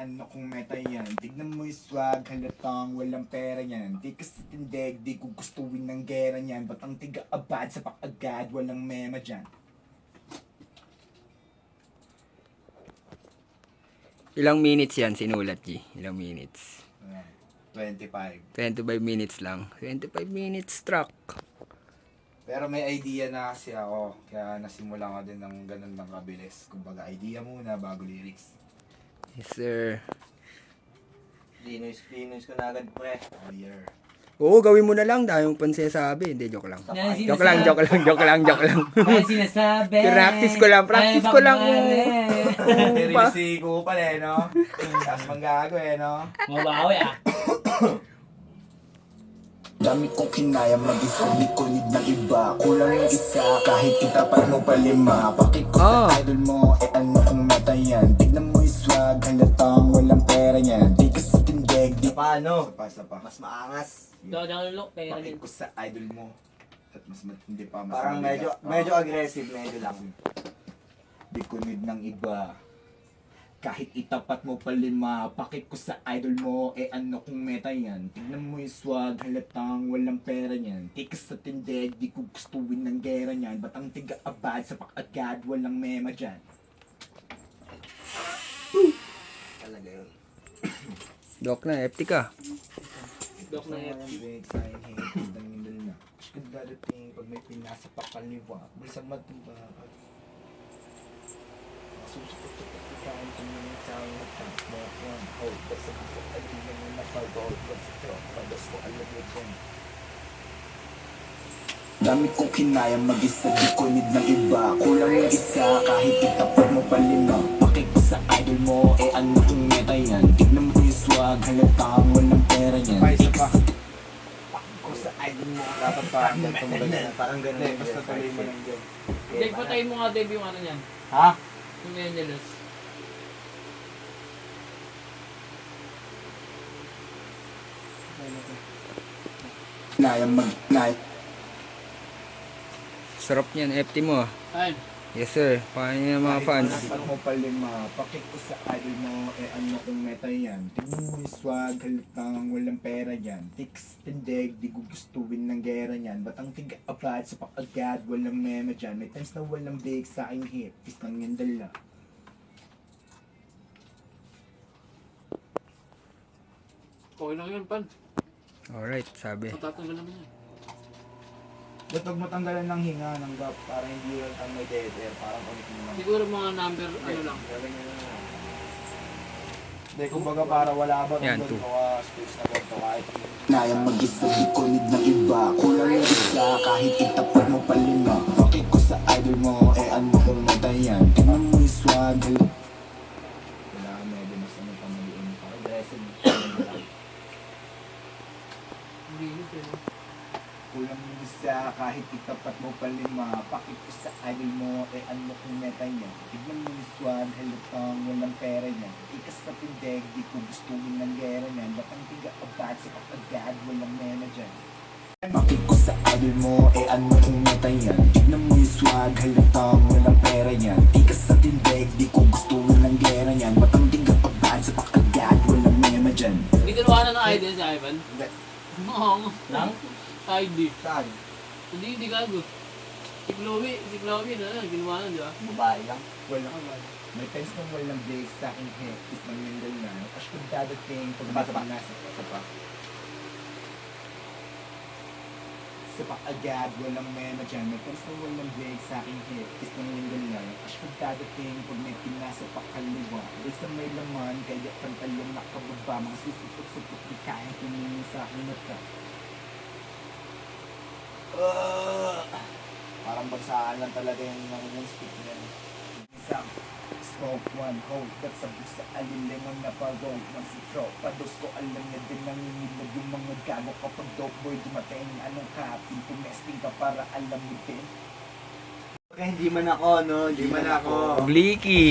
ano kung meta yan. Tignan mo yung swag, halatang walang pera yan. Di ka sa tindig, di ko gustuin ng gera yan. Ba't ang tiga-abad sa pakagad, walang mema dyan. Ilang minutes yan sinulat, G? Ilang minutes? 25. 25 minutes lang. 25 minutes track. Pero may idea na kasi ako, kaya nasimula ko din ng ganun lang kabilis. Kumbaga, idea muna bago lyrics. Yes, sir. Linos ko na agad, pre. Oh, yeah. Oo, gawin mo na lang. Dahil yung pansasabi. Hindi, joke lang. Joke lang. May sinasabi. Practice ko lang. Pero si Kupal no? Tapos manggago no? Mabawi ah. Dami kong kinaya mag-isa, di ko need ng iba. Kulang yung isa, kahit itapat mo pa lima. Pakit ko sa idol mo, ano kung meta yan. Tignan mo yung swag, halatang walang pera yan. Di ka sa tindig, di Paano? Sa pa. Mas maangas. Pakit ko sa idol mo. At mas matindi pa, mas Parang mabigat. medyo aggressive, medyo lang. Di ko need ng iba. Kahit itapat mo pa lima, pakit ko sa idol mo, ano kung meta yan. Tignan mo yung swag, halatang walang pera yan. Tikas sa tindig, di ko gustuin ng gera yan. Ba't ang tiga-abad sa pakagad, walang mema dyan. Talaga yun. Joke na, FT ka. Dok na yan. Kung dadating, pag may pinasa pa kaliwa, bulsa matumba. Susupot-supot ikain kung yung isang nag-transmit one. Oh, basta gusto ay di naman napag-out. Basta padas ko alam mo dyan. Dami kong kinaya mag-isa, di ko need ng iba. Kulang yung isa, kahit itapat mo pa lima. Pakit ko sa idol mo, ano kung meta yan. Tignan mo yung swag, halatang walang pera yan. Pakit ko sa idol mo, Dapat parang ganito. Parang ganun. basta tuloy mo lang dyan. Dave, patayin mo nga Dave yung ano niyan. Ha? Yung Angeles. Naya Sarap niyan, FT mo. Ayun. Yes, sir. Paano yung mga fans? Kahit mo pa lima, pakit ko sa idol mo, ano kung meta yan. Tignan mo yung swag, halatang walang pera yan. Tiks, tindig, di ko gustuin ng gera yan. Ba't ang tiga-abad sa pakagad, walang mema dyan. May times na walang big sa aking hip, is nang yung dala. Okay lang yun, pan. Alright, sabi. Matatanggal naman yan. Ba't pag matanggalan ng hinga, ng gap, para hindi lang ang may dead air, parang ulit mo naman. Siguro mga number, ano lang. Hindi, kumbaga para wala ba Yan, doon two. space na ganito kahit Naya mag-isa, di ko need ng iba. Kulang yung isa, kahit itapat mo pa lima. Pakit ko sa idol mo, ano kung meta yan. Tignan mo yung swag. Wala, medyo mas ano pa maliin pa. Aggressive. Hindi yun, pero. Kulang yung isa, kahit itapat mo pa lima. Pakit ko sa idol mo, ano kung meta yan. Tignan mo yung swag, halatang walang pera yan. Ikas sa tindig, di ko gustuin ng gera yan. Ba't ang tiga-abad sa kapagad, walang mena dyan. Pakit ko sa idol mo, ano kung meta yan. Tignan mo yung swag, halatang walang pera yan. Ikas sa tindig, di ko gustuin ng gera yan. Ba't ang tiga-abad sa kapagad, walang mena dyan. Hindi kinuha na ng idea si Ivan. Hindi. Oo. Lang? ID. Saan? Hindi gago. Si Chloe na, ginawa na, di ba? Babae lang. Wala. May times nang walang break sa aking head, is nang lindol na. As kung dadating, pag Sapa. nasa pa. Sapak agad, walang mema dyan. May times nang walang break sa aking head, is nang lindol na. As kung dadating, pag may pinasapak kaliwa. Is na may laman, kaya pantalong nakababa. Mga susupot-supot, di kaya tumingin sa aking mata. Parang bagsaan lang talaga yung speak niya. Isang smoke one hold, that's sabog sa alilingon na pag-roll. Once it drop, pados ko alam na din nangingilag yung mga gago kapag dope boy dumating. Anong kapin, pumesting ka para alam mo din. Kaya hindi man ako, no? Hindi man ako. Blicky!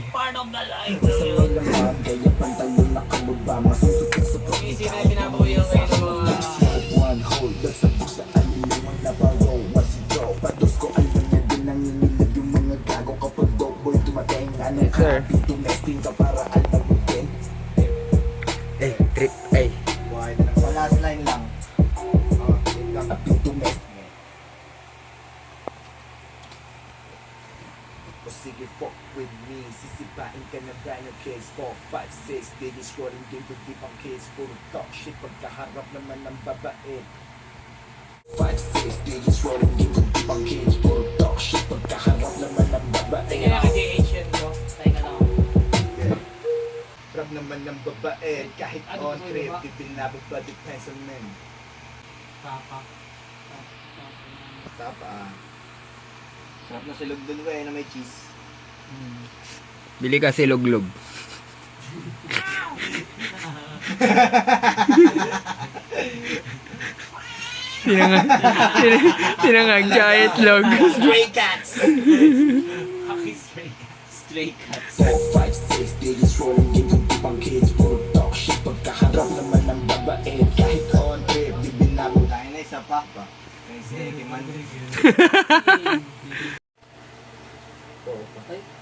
Part of the life. Sa may laman, kaya pantalon nakababa. Mga susupot-supot, Yung isip na pinabawi yung kayo ng mga... smoke one hold, that's sabog sa alilingon na pag-roll. Once it drop, pados ko alam na din nangingilag yung mga gago kapag dope boy dumating. Anong Yes, sir. kapin, pumesting ka para alam mo din. kids 4, 5, 6, they just rolling deep with deep ang kids. Puro talk shit pagkaharap naman ng babae. 5, 6, they just rolling deep with deep ang kids. Puro talk shit pagkaharap naman ng babae. Tingnan ka JH yun bro. Tayo ka lang. Harap naman ng babae. Kahit Ano on ba trip, ba? ibinabog ba depends on men. Papa. Tapa. Sarap na silog dun ba na may cheese. Bili ka siloglog. Sinangag giant log. Stray cats! Stray cats. 4, 5, 6, they just rolling deep with deep ang kids. Puro talk shit pagkaharap naman ng babae. Kahit on trip, di binabog. Tayo na isa pa. Kasi kiman.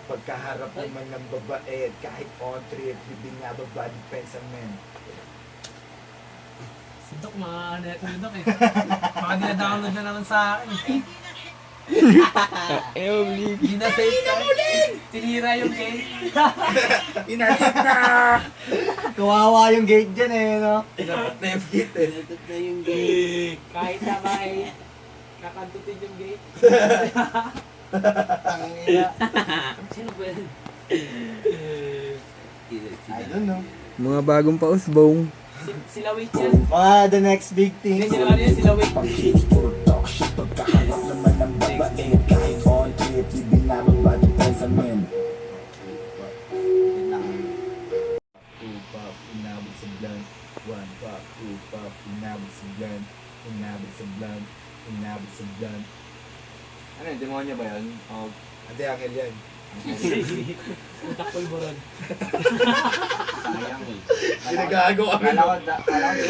Pagkaharap naman ng babae. Kahit on trip, di binababa depends on men. Sundok mga ano yung sundok eh. Baka dina-download na naman sa akin. Hindi na safe ka. Sinira yung game. Inarap na! Kawawa yung gate dyan eh, no? Dapat na yung gate eh. Nandot na yung gate. Kahit na ba eh. Kakantutin yung gate. Sino ba yun? I don't know. Mga bagong pausbong. Sila wait yan. The next big thing. Hindi sila ano yan, sila wait. Pang kids, puro talk shit pagkaharap naman ng babae. Kahit on trip, di binababa depends on men. Two puff, inabot sa blunt. One puff, two puff, inabot sa blunt. Inabot sa blunt. Inabot sa blunt. Ano yun? Demonyo ba yun? O Ate, akil yan. Utak pulburon. sayang eh. Ginagago kami. Kala ko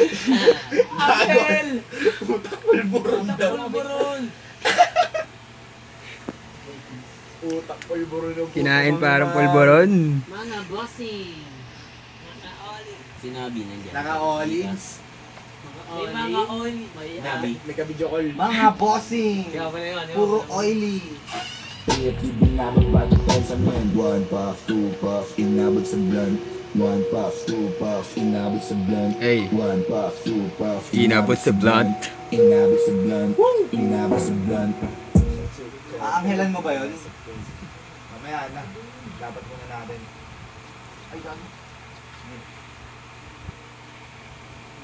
Apel! Pulburon Utak daw. pulburon! Utak pulburon ng Kinain parang polvoron. Mga bossing. Sinabi nandiyan. Naka-olives. May mga oil. Nabi. May kabidyo call. Mga bossing! Kaya pala yun. Puro oily. If you binababa depends on men. One puff, two puff, inabot sa blunt. One puff, two puff, inabot sa blunt. Hey. One puff, two puff, Inabot sa blunt. Inabot sa blunt. Inabot sa blunt. Aanghelan mo ba yun? Mamaya na. Dapat muna natin. Ay, gano'n.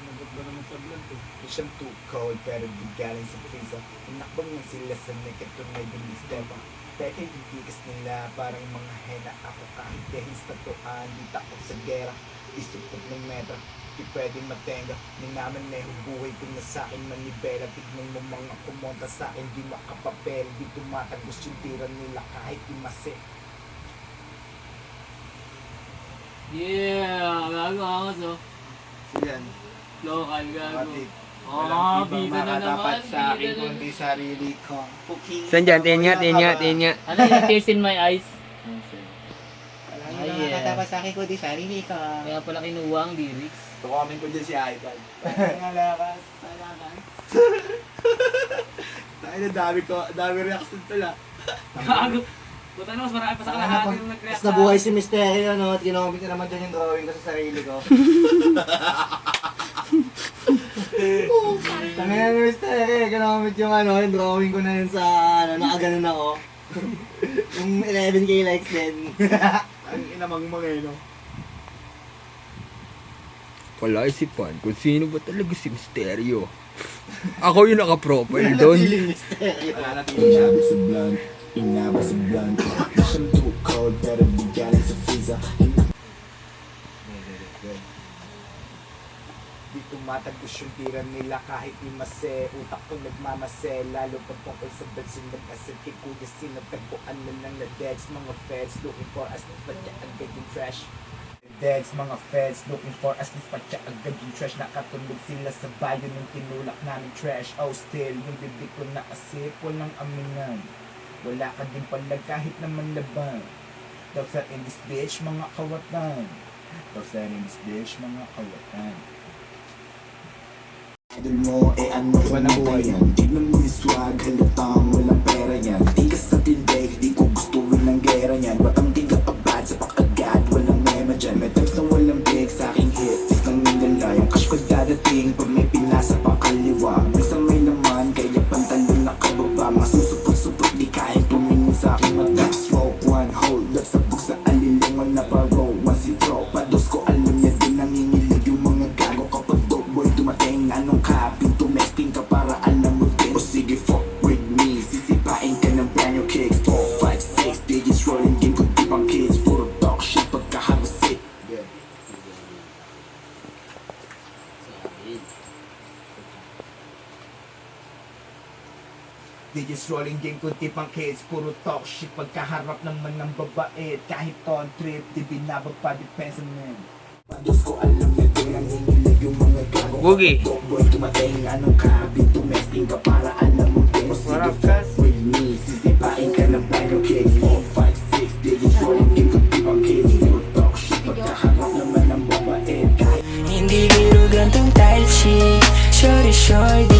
Inabot ba naman sa blunt eh? Mission too cold pero di galing sa freezer. Inakbang lang sila sa naked to may bilistepa. Teka yung tikas nila parang mga hena. Ako kahit dehis tatuan, di takot sa gera. Isupot ng metra, di pwedeng matenga. Ninaman na yung buhay ko na sa'kin manibela. Tignan mo mga kumonta sa'kin, di makapapel. Di tumatagos yung tira nila kahit imase. Yeah! Gago ako so. Yan. Local gago. Walang ibang bida na makatapat naman. sa akin Bida na. kundi sarili ko. Puking. Saan dyan? Tingin nga, tingin nga, tingin nga. Ano yung tears in my eyes? Walang Ay, ibang yeah. makatapat sa akin kundi sarili ko. Kaya pala kinuha ang lyrics. Tukamin ko dyan si Ivan. Malakas. Ay, dami reaction tala. Gago! Buta na mas marami pa sa kalahati nung nag-react Tapos nabuhay si Mysterio, no? At kinomik na naman dyan yung drawing ko sa sarili ko. Tangina ni Mysterio, kinomik yung yung drawing ko na yun sa, nakaganon ako. Yung 11k likes din. Ang inamang mga no? Palaisipan kung sino ba talaga si Mysterio. Ako yung naka-profile doon. Feeling Mysterio. Wala na inabot sa blunt. Inabot sa blunt. Mission too cold pero di galing sa freezer. Di tumatagos yung tira nila kahit imase. Utak ko nagmamase. Lalo pag tungkol sa beds yung nag-asad kay kuya sinatagpuan na ng na-deads. Mga feds looking for us na patya agad yung trash. Deads, mga feds looking for us na patya agad yung trash. Nakatulog sila sa bayo ng tinulak namin trash. Oh still, yung bibig ko na asip, walang aminan. Wala ka din pala kahit naman laban. The fat in this bitch, mga kawatan. The fat in this bitch, mga kawatan. Idol mo, ano ba na buhay yan? Tignan mo yung swag, halatang walang pera yan. Tigas sa tindig, di ko gusto rin ng gera yan. Batang tiga abad sa pakagad, walang mema dyan. May times na walang break sa aking hit. Tis nang nilala yung cash ko dadating pag may pinasa pang kaliwa. Minsan may naman kaya pantalon nakababa. Masusupot-supot di kayang tumingin sa aking mata. Smoke one, hold up, sabog sa alilingon na paro. One si tropa, dos ko alam niya din nangingilig yung mga gago. Kapag dope boy dumating, anong kaping tumesting ka para alam mo din. O sige fuck with me, sisipain ka ng brand new kicks. 4, 5, 6, digits rolling game kung di pang kids. Puro talk shit pagkaharasik. Yeah. Digits rolling game kung tipang kids. Puro talk shit pagkaharap naman ng babae. Kahit on trip, di binabag pa depensa man. Dos ko alam niya din nangingilig yung mga gago. Boogie. Dope boy dumating, anong kaping tumesting ka para alam mo din. O sige fuck with me, sisipain ka ng brand new kicks. 4, 5, 6, digits rolling game kung di pang kids. Puro talk shit pagkaharap naman ng babae. Kahit Hindi biro gantong tile chick. Shorty short